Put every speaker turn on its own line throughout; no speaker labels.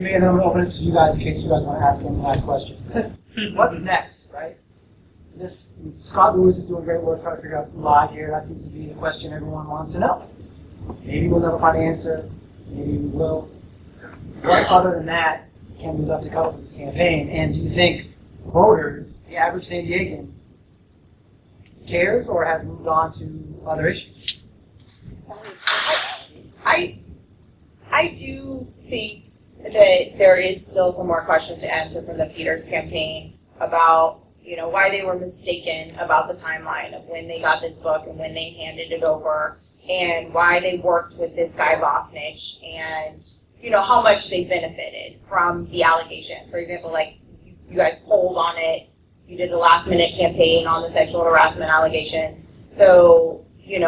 And then I'm going to open it to you guys in case you guys want to ask any last questions. What's next, right? Scott Lewis is doing great work trying to figure out lie here. That seems to be the question everyone wants to know. Maybe we'll never find an answer. Maybe we will. What other than that can be left to cover for this campaign? And do you think voters, the average San Diegan, cares or has moved on to other issues?
I do think that there is still some more questions to answer from the Peters campaign about, why they were mistaken about the timeline of when they got this book and when they handed it over, and why they worked with this guy Bosnich, and how much they benefited from the allegations. For example, like you guys polled on it, you did a last minute campaign on the sexual harassment allegations, so you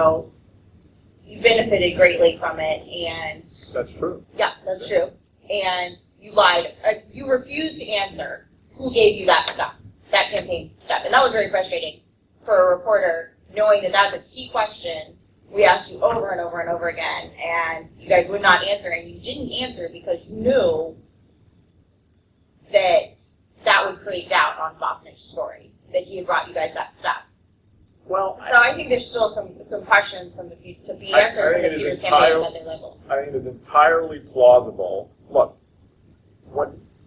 benefited greatly from it, and
that's true.
Yeah, that's true. And you lied. You refused to answer who gave you that stuff, that campaign stuff. And that was very frustrating for a reporter, knowing that that's a key question. We asked you over and over and over again, and you guys would not answer. And you didn't answer because you knew that that would create doubt on Bosnich's story, that he had brought you guys that stuff.
Well,
so I think there's still some questions from to be answered from the Peters campaign at their level.
I think it is entirely plausible. Look,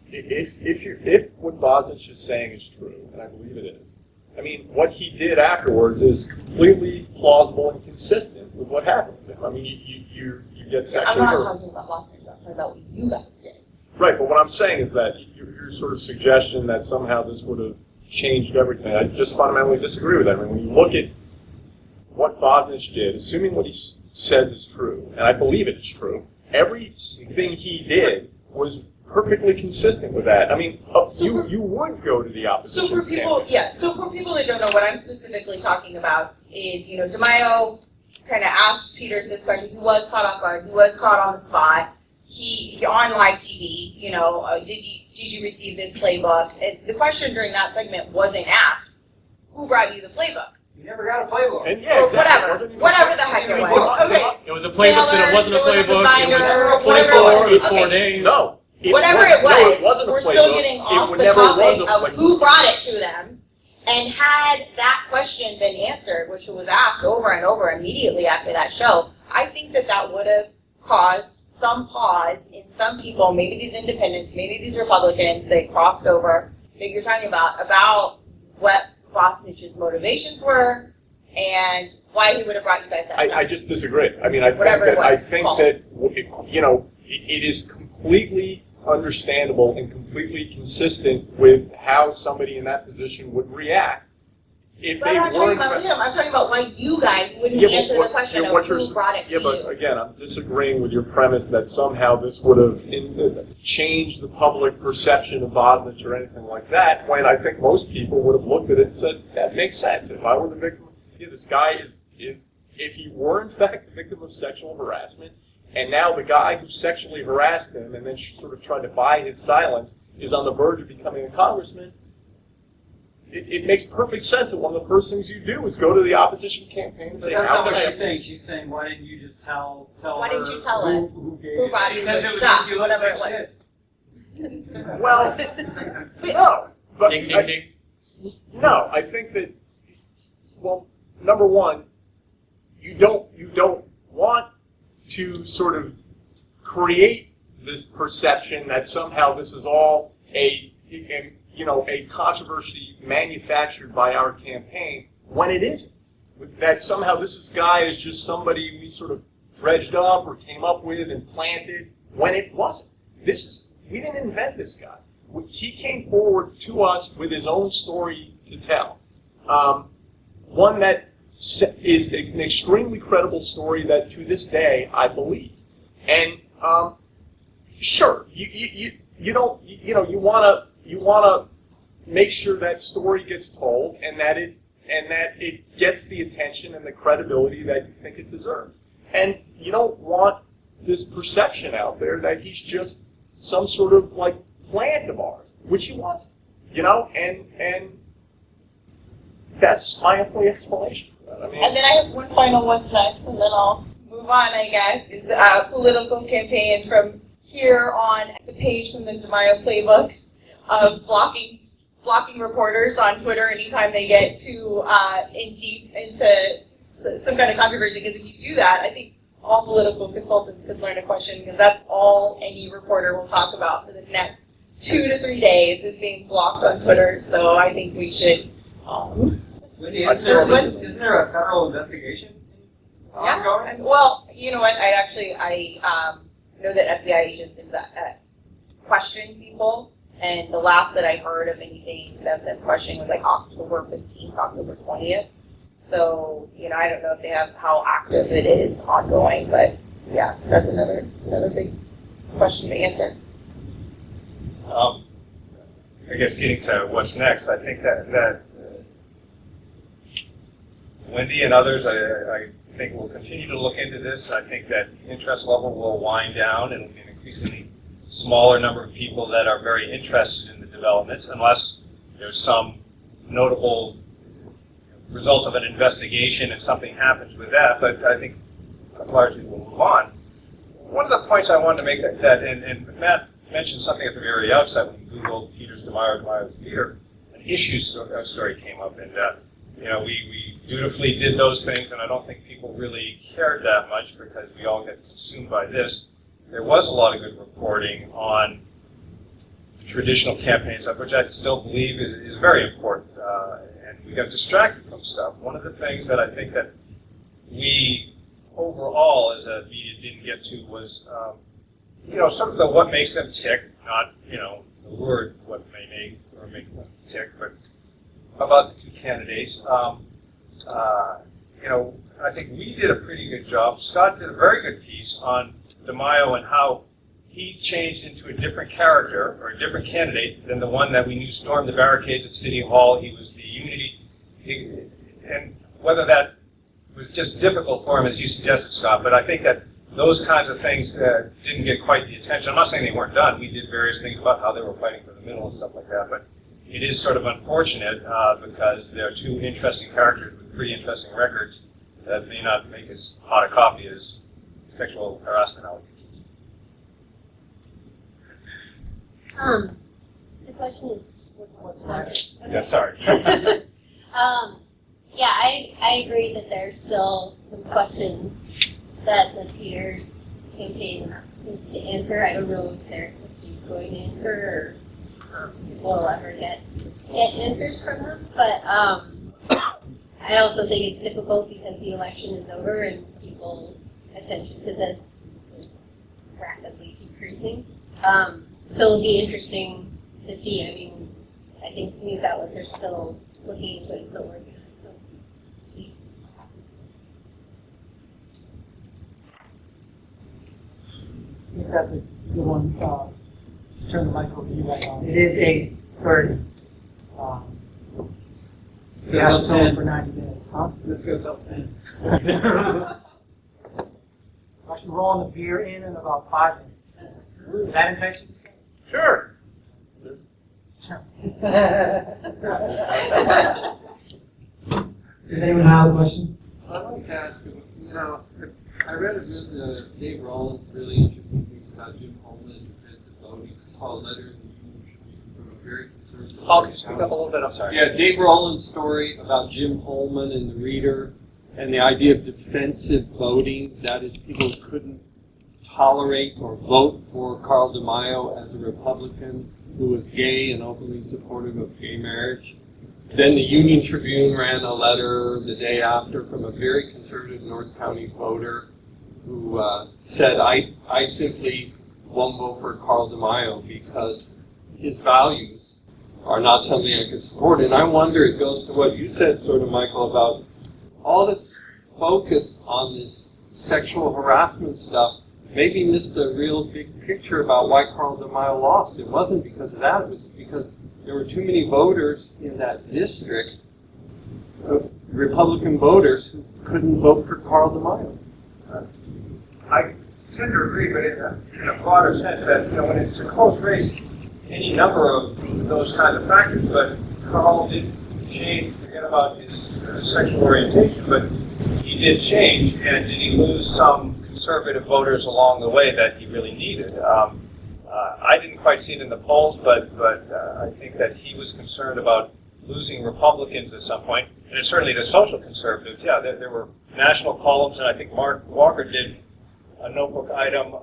if what Bosnich is saying is true, and I believe it is, I mean, what he did afterwards is completely plausible and consistent with what happened with him. I mean, you get sexually.
I'm not talking about Bosnich. I'm talking about what you guys did.
Right, but what I'm saying is that your sort of suggestion that somehow this would have changed everything, I just fundamentally disagree with that. I mean, when you look at what Bosnich did, assuming what he says is true, and I believe it is true, everything he did was perfectly consistent with that. I mean, you would go to the opposition.
So for people, So for people that don't know, what I'm specifically talking about is, DeMaio kind of asked Peters this question. He was caught off guard. He was caught on the spot. He on live TV. Did you receive this playbook? And the question during that segment wasn't asked, who brought you the playbook?
You never got a playbook.
And yeah, exactly.
Whatever the heck it was. Okay.
It was a playbook that it wasn't a playbook. It was 24, it was 4 days.
No.
Whatever it was, we're still getting off the topic of who brought it to them. And had that question been answered, which was asked over and over immediately after that show, I think that would have caused some pause in some people, maybe these independents, maybe these Republicans that crossed over, that you're talking about what Bosnich's motivations were and why he would have brought you guys that stuff.
I just disagree. I mean, I think that it is completely understandable and completely consistent with how somebody in that position would react if they weren't.
I'm talking about why you guys wouldn't answer the question of who brought it to you.
Yeah, but again, I'm disagreeing with your premise that somehow this would have changed the public perception of Bosnich or anything like that, when I think most people would have looked at it and said, that makes sense. If I were the victim, this guy is if he were in fact the victim of sexual harassment, and now the guy who sexually harassed him and then sort of tried to buy his silence is on the verge of becoming a congressman, it makes perfect sense that one of the first things you do is go to the opposition campaign and say,
that's not what she's saying. She's saying, why didn't you just tell
why didn't you tell us who brought you
the
stuff, whatever it was?
Well, no. But no, I think that, well, number one, you don't want to sort of create this perception that somehow this is all a controversy manufactured by our campaign when it isn't. That somehow this guy is just somebody we sort of dredged up or came up with and planted when it wasn't. We didn't invent this guy. He came forward to us with his own story to tell. One that is an extremely credible story that to this day I believe. And sure, you want to make sure that story gets told and that it gets the attention and the credibility that you think it deserves. And you don't want this perception out there that he's just some sort of like plant of ours, which he wasn't. And that's my only explanation for that. I mean,
and then I have one final what's next, and then I'll move on, I guess, is political campaigns from here on the page from the DeMaio playbook of blocking reporters on Twitter anytime they get too in deep into some kind of controversy. Because if you do that, I think all political consultants could learn a question, because that's all any reporter will talk about for the next 2 to 3 days is being blocked on Twitter. So I think we should.
Wendy, isn't there a federal investigation ongoing?
Yeah. Well, you know what? I know that FBI agents question people, and the last that I heard of anything that them questioning was like October 15th, October 20th. So, you know, I don't know if they have how active it is ongoing, but yeah, that's another big question to answer.
I guess getting to what's next, I think that Wendy and others, I think will continue to look into this. I think that the interest level will wind down, and it'll be an increasingly smaller number of people that are very interested in the developments, unless there's some notable result of an investigation and something happens with that. But I think largely we'll move on. One of the points I wanted to make and Matt mentioned something at the very outset when you Googled Peter's DeMaio, DeMaio's Peter, an issue story came up, and you know, we dutifully did those things, and I don't think people really cared that much because we all get consumed by this. There was a lot of good reporting on the traditional campaign stuff, which I still believe is very important, and we got distracted from stuff. One of the things that I think that we overall as a media didn't get to was, you know, sort of the what makes them tick, not, you know, the word what may make them tick, but about the two candidates. You know, I think we did a pretty good job. Scott did a very good piece on DeMaio and how he changed into a different character or a different candidate than the one that we knew stormed the barricades at City Hall. He was the unity, and whether that was just difficult for him, as you suggested, Scott, but I think that those kinds of things didn't get quite the attention. I'm not saying they weren't done. We did various things about how they were fighting for the middle and stuff like that, but it is sort of unfortunate because there are two interesting characters with pretty interesting records that may not make as hot a copy as sexual harassment allegations.
The question is,
What's next?
Okay.
Yeah, sorry.
Yeah, I agree that there's still some questions that the Peters campaign needs to answer. I don't know if he's going to answer or if we'll ever get answers from them. But I also think it's difficult because the election is over and people's attention to this is rapidly decreasing. So it'll be interesting to see. I mean, I think news outlets are still looking into it, still working on it. So we'll see what happens.
I think that's a good one to turn the mic over to you guys on. It is 8:30. We have us on for 90 minutes, huh?
Let's go top 10.
I should roll the beer in about 5 minutes. Is that entice you?
Sure.
Does anyone have a question?
I'd like to ask you, I read Dave Rollins' really interesting piece about Jim Holman and defensive voting. I saw a letter in the Union Tribune from a very conservative.
Oh, can you speak up a little bit? I'm sorry.
Yeah, Dave Rollins' story about Jim Holman and the Reader and the idea of defensive voting, that is, people couldn't tolerate or vote for Carl DeMaio as a Republican who was gay and openly supportive of gay marriage. Then the Union Tribune ran a letter the day after from a very conservative North County voter who said, I simply won't vote for Carl DeMaio because his values are not something I can support. And I wonder, it goes to what you said, sort of, Michael, about all this focus on this sexual harassment stuff maybe missed a real big picture about why Carl DeMaio lost. It wasn't because of that. It was because there were too many voters in that district, Republican voters, who couldn't vote for Carl DeMaio.
I tend to agree, but in a broader sense that, when it's a close race, any number of those kinds of factors, but Carl did change, forget about his sexual orientation, but he did change, and did he lose some conservative voters along the way that he really needed? I didn't quite see it in the polls, but I think that he was concerned about losing Republicans at some point, and certainly the social conservatives. Yeah, there were national columns, and I think Mark Walker did a notebook item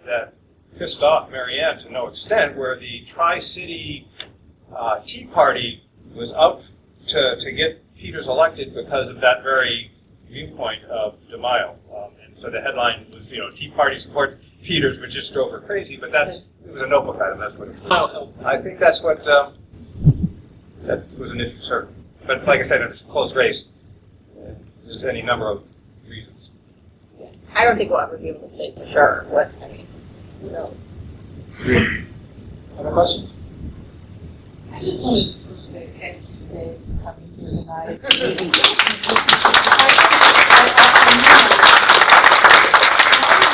that pissed off Marianne to no extent, where the Tri-City Tea Party was out to get Peters elected because of that very viewpoint of DeMaio. And so the headline was, Tea Party supports Peters, which just drove her crazy, but it was a notebook item, that's what it was. I think that's what, that was an issue, certainly. But like I said, it's a close race. There's any number of reasons.
I don't think we'll ever be able to say for sure who knows.
Other questions?
I just wanted to first say thank you, Dave, for coming here tonight. I don't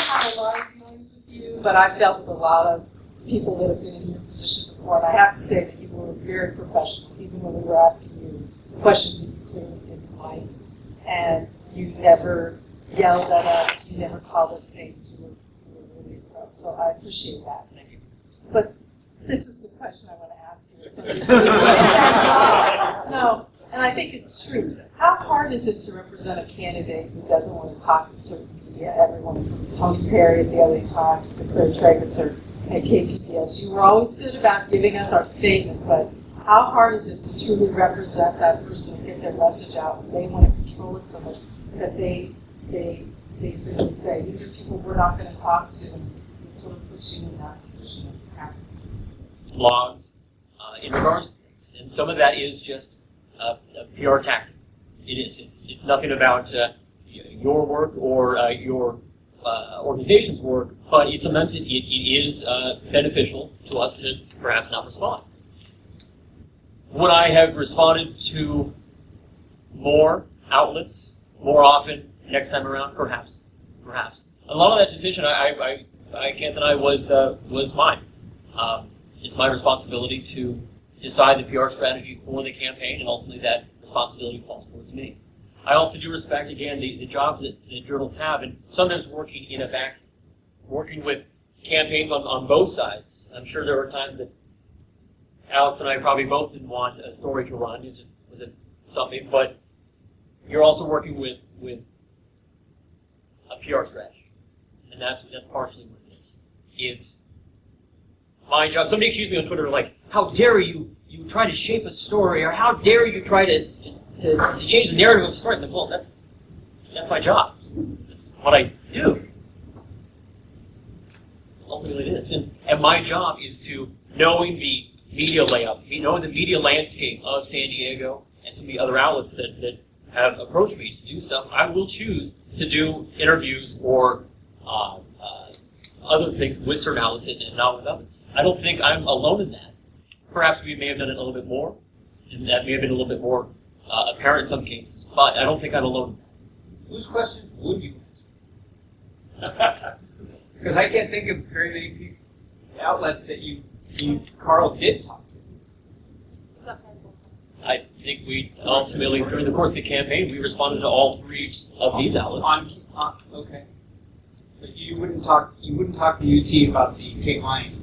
have a lot of dealings with you, but I've dealt with a lot of people that have been in your position before, and I have to say that you were very professional, even when we were asking you questions that you clearly didn't like, and you never yelled at us, you never called us names. You were really pro, so I appreciate that.
Thank you.
But this is the question I want to ask you. Somebody who's in that job. No, and I think it's true. How hard is it to represent a candidate who doesn't want to talk to certain media, everyone from Tony Perry at the LA Times to Claire Trageser at KPBS? You were always good about giving us our statement, but how hard is it to truly represent that person and get their message out? They want to control it so much that they basically say, these are people we're not going to talk to, and it sort of puts you in that position of having
laws in regards to things. And some of that is just a PR tactic. It is. It's nothing about your work or your organization's work, but it's immense. It is beneficial to us to perhaps not respond. Would I have responded to more outlets more often next time around? Perhaps. A lot of that decision, I can't deny, was mine. It's my responsibility to decide the PR strategy for the campaign, and ultimately that responsibility falls towards me. I also do respect, again, the jobs that journalists have, and sometimes working with campaigns on both sides. I'm sure there were times that Alex and I probably both didn't want a story to run. It just wasn't something, but you're also working with a PR strategy, and that's partially what it is. It's my job. Somebody accused me on Twitter, like, how dare you try to shape a story, or how dare you try to change the narrative of a story. Well, that's my job. That's what I do. Ultimately it is. And my job is to, knowing the media layout, knowing the media landscape of San Diego and some of the other outlets that have approached me to do stuff, I will choose to do interviews or other things with certain outlets and not with others. I don't think I'm alone in that. Perhaps we may have done it a little bit more, and that may have been a little bit more apparent in some cases, but I don't think I'm alone in that.
Whose questions would you answer? Because I can't think of very many outlets that Carl did talk to.
I think we ultimately, during the course of the campaign, we responded to all three of these outlets.
Okay. But you wouldn't talk to UT about the Kate Lion.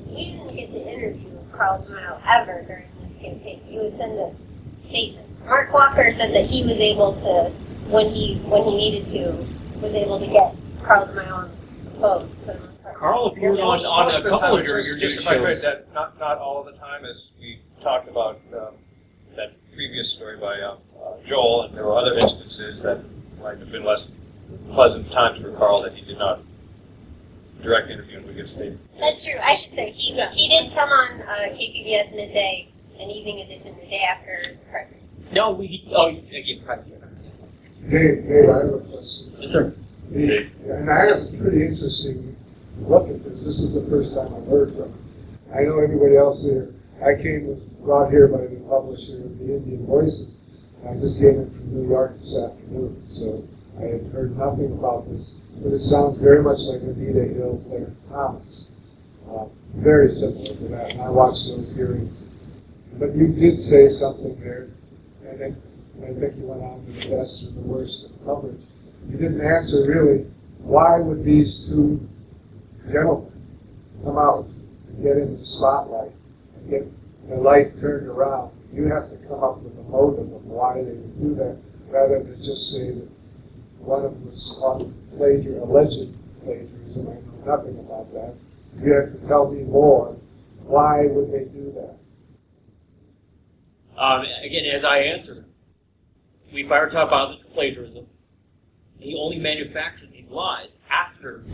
We didn't get to interview Carl DeMaio ever during this campaign. He would send us statements. Mark Walker said that he was able to, when he needed to, was able to get Carl DeMaio on the phone.
Carl appeared on a couple of your news
If I could,
shows.
that not all of the time, as we talked about that previous story by Joel, and there were other instances that might have been less pleasant times for Carl that he did not direct interview and would give a statement.
That's true. I should say he did come on KPBS midday, an evening edition, the day after the primary.
No, again, primary.
Dave, I have a question.
Yes, sir.
And I have some pretty interesting look at this. This is the first time I've heard from him. I know everybody else there. I was brought here by the publisher of the Indian Voices. I just came in from New York this afternoon, so I had heard nothing about this. But it sounds very much like Anita Hill, Clarence Thomas. Very similar to that, and I watched those hearings. But you did say something there, and I think you went on to the best or the worst of coverage. You didn't answer really why would these two gentlemen come out and get into the spotlight and get their life turned around? You have to come up with a motive of why they would do that, rather than just say that one of them was caught alleged plagiarism. I know nothing about that. You have to tell me more. Why would they do that?
Again, as I answered, we fired Todd Boswell for plagiarism. He only manufactured these lies after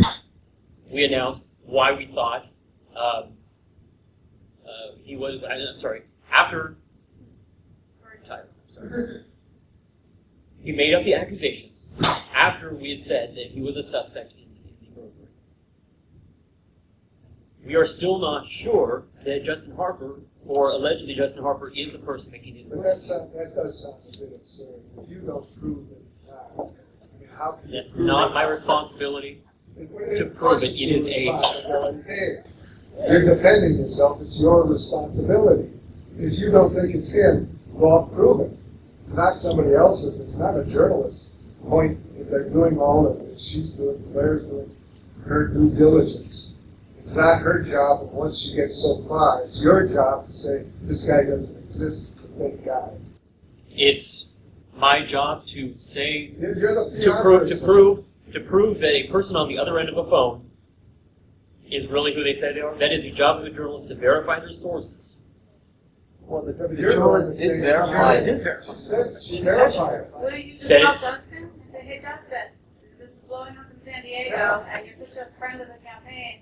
we announced why we thought he was. I'm sorry. After. Sorry. He made up the accusations after we had said that he was a suspect in the burglary. We are still not sure that Justin Harper, or allegedly Justin Harper, is the person making these
But
claims.
that does sound a bit absurd. If you don't prove that it's not, I mean, how can you
That's
prove
not
it?
my responsibility to
Of
prove
course
it.
it's
It
your
is a.
responsibility. Hey, you're defending yourself. It's your responsibility. If you don't think it's him, go out and prove it. It's not somebody else's. It's not a journalist's point. If they're doing all of it, she's doing, Claire's doing her due diligence. It's not her job, but once she gets so far, it's your job to say, this guy doesn't exist, it's a fake guy.
It's my job to say
You're the
to
PR
prove
person.
that a person on the other end of a phone is really who they say they are. That is the job of a journalist, to verify their sources.
Well, the
You're
journalist
did
saying
verify
it's
it.
true. She
She
verified it.
Why don't you just
That
call
it-
Justin and say, hey, Justin, this is blowing up in San Diego, and you're such a friend of the campaign.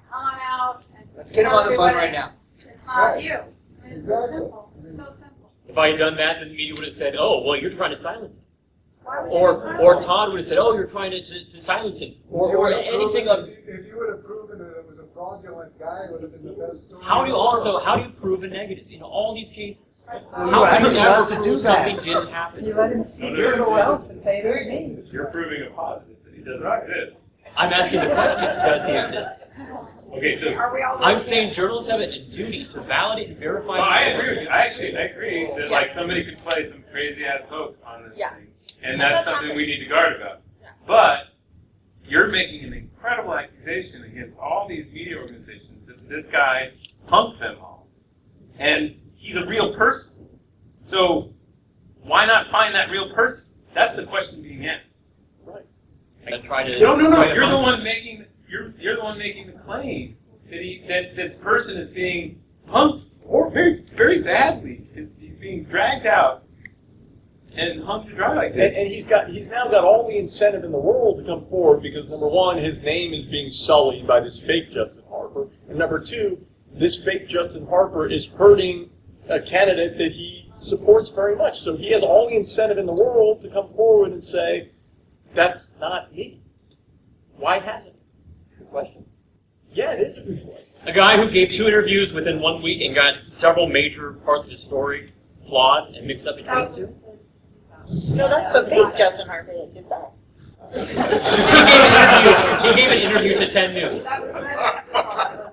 Come on out and
Let's get him
tell
on the phone
everybody
right now.
It's not
Right.
you. I mean, it's so
Exactly.
simple. It's so simple.
If I had done that, then the media would have said, "Oh, well, you're trying to silence him,"
Why would
or
you silence
or
him?
Todd would have said, "Oh, you're trying to silence him,"
If
or
you would've
anything
proven-
of.
If you would have proven that it was a fraudulent guy, it would have been the best story.
How do
in
you
the
also
world.
how do you prove a negative in all these cases?
That's
Well,
not-
How can you
asking
ever
us to do
prove something
that.
didn't happen?
You let him speak for himself and say it ain't me.
You're proving a positive that he does not exist.
I'm asking the question: does he exist?
Okay, so
Are we all?
I'm saying journalists have a duty to validate and verify.
well, I
these
agree with
sources.
you. I agree that like somebody could play some crazy ass hoax on this
Yeah.
thing, and that's something we need to guard about. But you're making an incredible accusation against all these media organizations that this guy punked them all, and he's a real person. So why not find that real person? That's the question being asked.
And try to.
No.
try to
You're the
find-
one making. You're the one making the claim that this person is being punked or very very badly. He's being dragged out and hung to dry like this.
And he's now got all the incentive in the world to come forward because number one, his name is being sullied by this fake Justin Harper, and number two, this fake Justin Harper is hurting a candidate that he supports very much. So he has all the incentive in the world to come forward and say, "That's not me." Why hasn't?
Good question.
Yeah, it is a good question.
A guy who gave 2 interviews within 1 week and got several major parts of his story flawed and mixed up between the two.
No, that's the fake Justin Harper that did that.
He gave an interview to 10 News.
That was my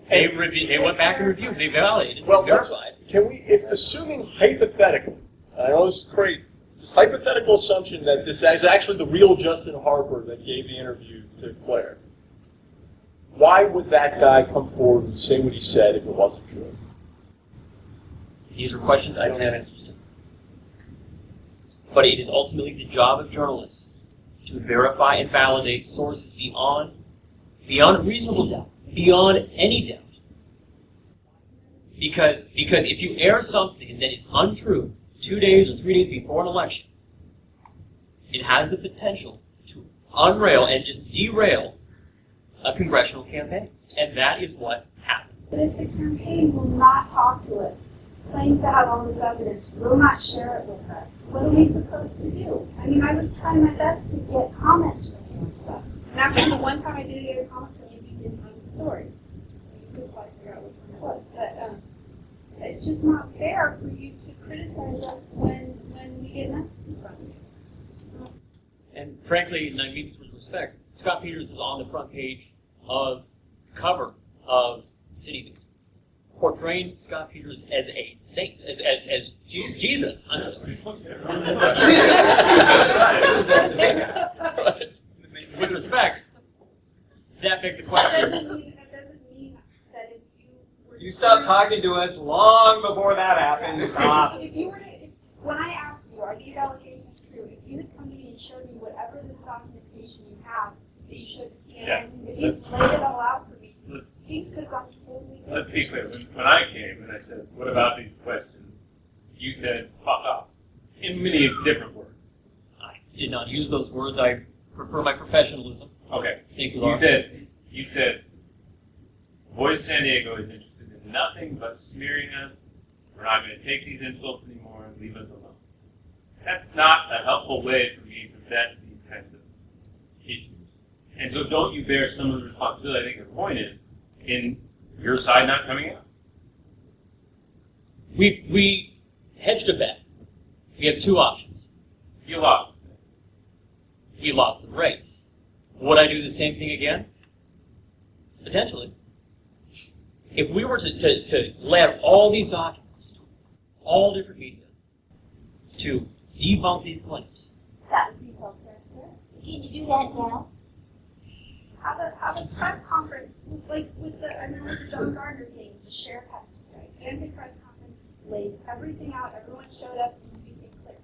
They went back and reviewed. They validated.
Well,
verified.
Can we, if assuming hypothetically, I know this is crazy, just hypothetical assumption that this is actually the real Justin Harper that gave the interview to Claire, why would that guy come forward and say what he said if it wasn't true?
These are questions I don't have answers to. But it is ultimately the job of journalists to verify and validate sources beyond reasonable doubt, beyond any doubt. Because if you air something that is untrue 2 days or 3 days before an election, it has the potential to unrail and just derail a congressional campaign. And that is what happened.
But if the campaign will not talk to us, claims to have all this evidence, will not share it with us, what are we supposed to do? I mean, I was trying my best to get comments from you and stuff. And actually, the one time I did get a comment from you, you didn't know the story. You could probably figure out which one it was. But it's just not fair for you to criticize us when we get nothing from you.
And frankly, and I mean this with respect, Scott Peters is on the front page of cover of City News, portraying Scott Peters as a saint, as Jesus. I'm sorry. with respect, that begs the
That
question.
doesn't mean that if you were
You stopped talking to us long before that happened. Stop.
If you were to, when I asked you, are these allegations true? If you had come to me and showed me whatever this documentation you have that you showed to CNN, if you laid it all out for me, things could have gone totally different.
Let's be clear. When I came and I said, what about these questions? You said, fuck off. In many different words.
I did not use those words. I prefer my professionalism.
Okay.
Thank you,
You
Laura.
said, Voice of San Diego is interested in nothing but smearing us. We're not going to take these insults anymore and leave us alone. That's not a helpful way for me to vet these kinds of issues. And so don't you bear some of the responsibility? I think the point is in your side not coming out.
We hedged a bet. We have two options.
You lost.
We lost the race. Would I do the same thing again? Potentially. If we were to lay out all these documents, to all different media, to debunk these claims.
That would be self-transparency. Can you do that now? Have a press conference, like with the, I remember the John Gardner thing, the sheriff had to, right? He press conference, laid everything out, everyone showed up, and became clear.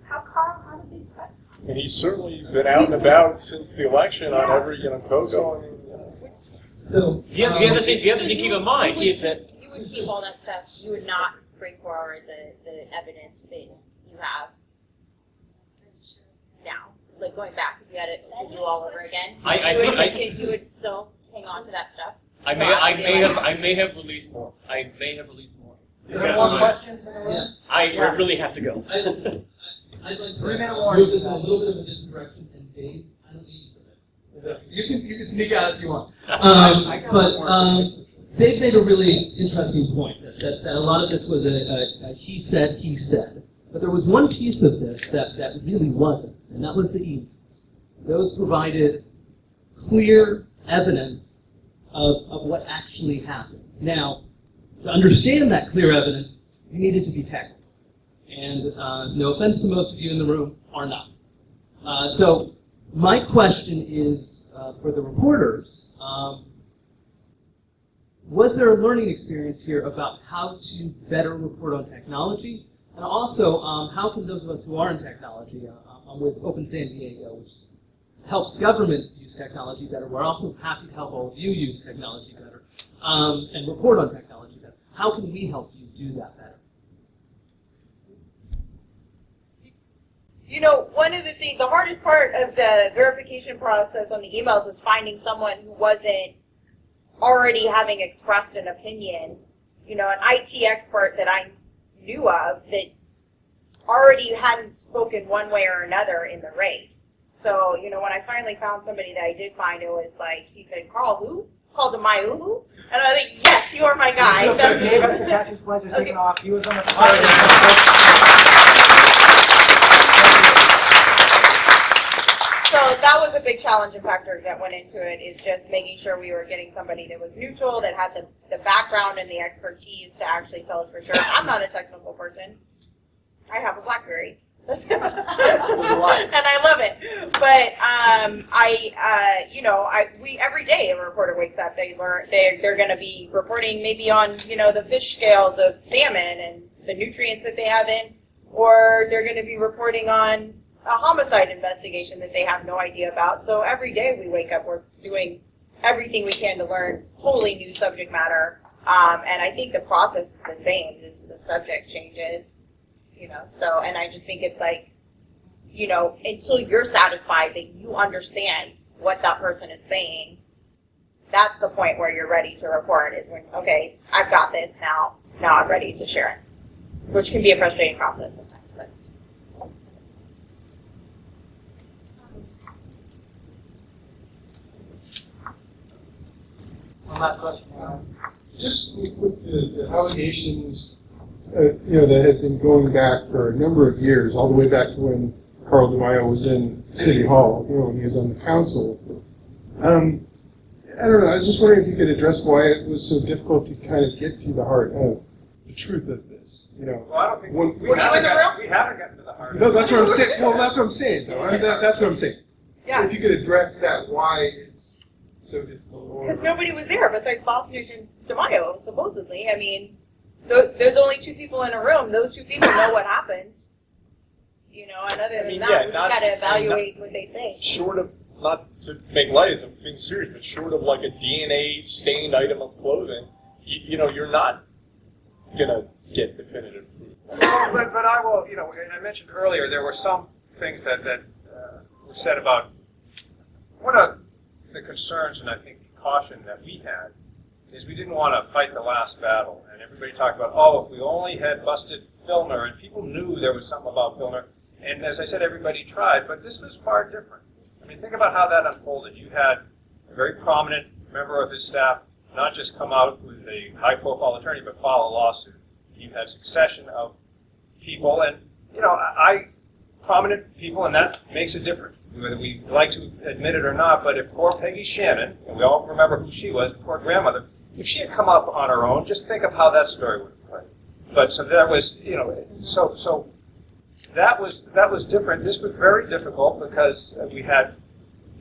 How Carl had a big press conference.
And he's certainly been out and about since the election on every, Pogo. I mean,
So,
The other thing to keep in mind is that
You would keep all that stuff, you would not bring forward the evidence that you have now. Like going back, if you had it to do all over again, you would still hang on to that stuff.
I may have released more. I may have released more.
Is there more questions in the room?
Yeah.
I really have to go.
I'd like to
3-minute warning.
move this in a little bit of a different direction. And Dave, I don't need you for this. You can sneak out if you want. Dave made a really interesting point that a lot of this was a he said. But there was one piece of this that really wasn't, and that was the emails. Those provided clear evidence of what actually happened. Now, to understand that clear evidence, you needed to be technical. And no offense to most of you in the room, are not. So my question is for the reporters, was there a learning experience here about how to better report on technology? And also, how can those of us who are in technology, I'm with Open San Diego, which helps government use technology better. We're also happy to help all of you use technology better and report on technology better. How can we help you do that better?
You know, one of the hardest part of the verification process on the emails was finding someone who wasn't already having expressed an opinion. You know, an IT expert that I knew of that already hadn't spoken one way or another in the race. So, you know, when I finally found somebody that I did find, it was like, he said, Carl who? Carl DeMaio who? And I was like, yes, you are my guy.
Dave has to catch his flights are taking off. He was on the
So that was a big challenging factor that went into it, is just making sure we were getting somebody that was neutral, that had the background and the expertise to actually tell us for sure. I'm not a technical person. I have a BlackBerry. And I love it. But we every day a reporter wakes up, they're going to be reporting maybe on, the fish scales of salmon and the nutrients that they have in, or they're going to be reporting on a homicide investigation that they have no idea about. So every day we wake up, we're doing everything we can to learn totally new subject matter. And I think the process is the same, just the subject changes, So, and I just think it's like, until you're satisfied that you understand what that person is saying, that's the point where you're ready to report, is when, okay, I've got this now I'm ready to share it, which can be a frustrating process sometimes, but.
One last question.
Just with the allegations, that had been going back for a number of years, all the way back to when Carl DeMaio was in City Hall, when he was on the council. I don't know, I was just wondering if you could address why it was so difficult to kind of get to the heart of the truth of this.
Well, I don't think we haven't gotten to the heart.
No, that's what I'm saying. Well, that's what I'm saying, though. That's what I'm saying.
Yeah.
If you could address that, why it's so difficult.
Because nobody was there besides Bosnich and DeMaio, supposedly. I mean, there's only 2 people in a room. Those 2 people know what happened. You know, and other than that, we just got to evaluate what they say.
Short of, not to make light of it, being serious, but short of like a DNA stained item of clothing, you know, you're not gonna get definitive proof.
But I will, you know, and I mentioned earlier there were some things that were said about one of the concerns and I think caution that we had is we didn't want to fight the last battle, and everybody talked about, oh, if we only had busted Filner, and people knew there was something about Filner, and as I said, everybody tried, but this was far different. I mean, think about how that unfolded. You had a very prominent member of his staff not just come out with a high-profile attorney, but file a lawsuit. You had succession of people, and, you know, prominent people, and that makes a difference, whether we like to admit it or not, but if poor Peggy Shannon, and we all remember who she was, poor grandmother, if she had come up on her own, just think of how that story would have played. But so that was, you know, so that was different. This was very difficult because we had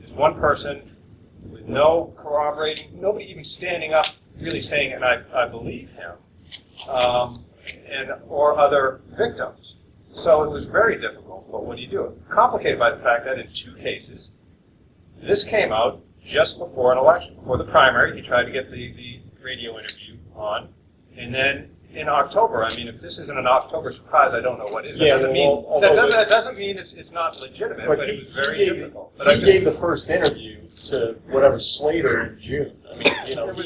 this one person with no corroborating, nobody even standing up, really saying, and I believe him, or other victims. So it was very difficult, but what do you do? Complicated by the fact that in 2 cases, this came out just before an election, before the primary. He tried to get the radio interview on, and then in October, I mean, if this isn't an October surprise, I don't know what is.
Yeah,
that doesn't mean it's not legitimate, but it was very difficult. But
he gave the first interview to whatever Slater in June. I mean, you know,
it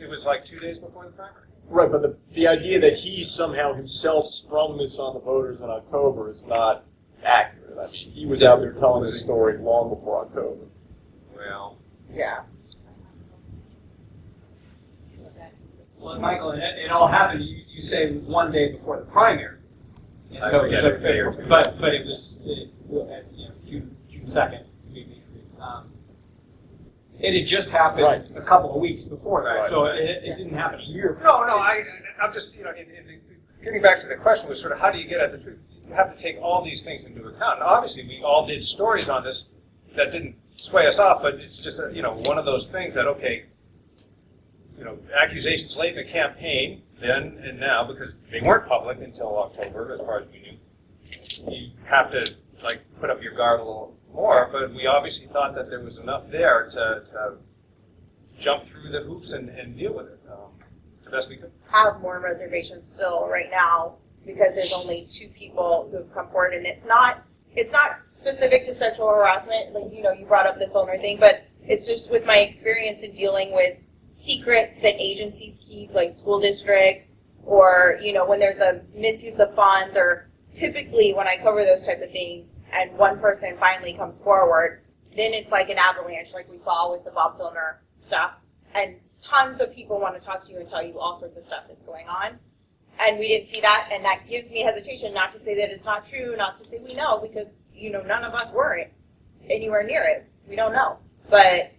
was like 2 days before the primary.
Right, but the idea that he somehow himself sprung this on the voters in October is not accurate. I mean, he was out there telling his story long before October.
Well,
yeah.
Well, Michael, it all happened. You say it was 1 day before the primary. And
I
so
forget
it was
a day or two.
but it was June 2nd. It had just happened a couple of weeks before that, so it didn't happen a year.
No, I'm just, you know, getting back to the question was sort of how do you get at the truth? You have to take all these things into account. And obviously, we all did stories on this that didn't sway us off, but it's just, you know, one of those things that, okay, you know, accusations late in the campaign, then and now, because they weren't public until October, as far as we knew, you have to, like, put up your guard a little more, but we obviously thought that there was enough there to jump through the hoops and deal with it the best we could.
Have more reservations still right now because there's only 2 people who've come forward, and it's not specific to sexual harassment. Like, you know, you brought up the Filner thing, but it's just with my experience in dealing with secrets that agencies keep, like school districts, or, you know, when there's a misuse of funds, or typically when I cover those type of things and one person finally comes forward, then it's like an avalanche, like we saw with the Bob Filner stuff, and tons of people want to talk to you and tell you all sorts of stuff that's going on. And we didn't see that, and that gives me hesitation, not to say that it's not true, not to say we know, because, you know, none of us were anywhere near it. We don't know. But,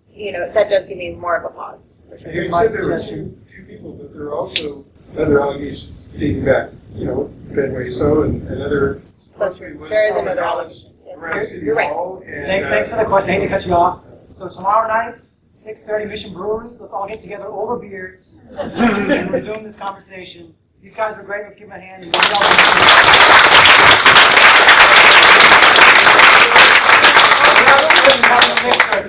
you know, that does give me more of a pause. For sure.
You said there were two people, but there are also other allegations dating back, you know, Bedway So and other.
There is another allegation. Yes, you're right.
Thanks for the question. I hate to cut you off. So tomorrow night, 6:30 Mission Brewery. Let's all get together over beers and resume this conversation. These guys were great. Let's give them a hand.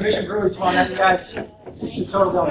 Mission Brewery tomorrow night, you guys. It's a total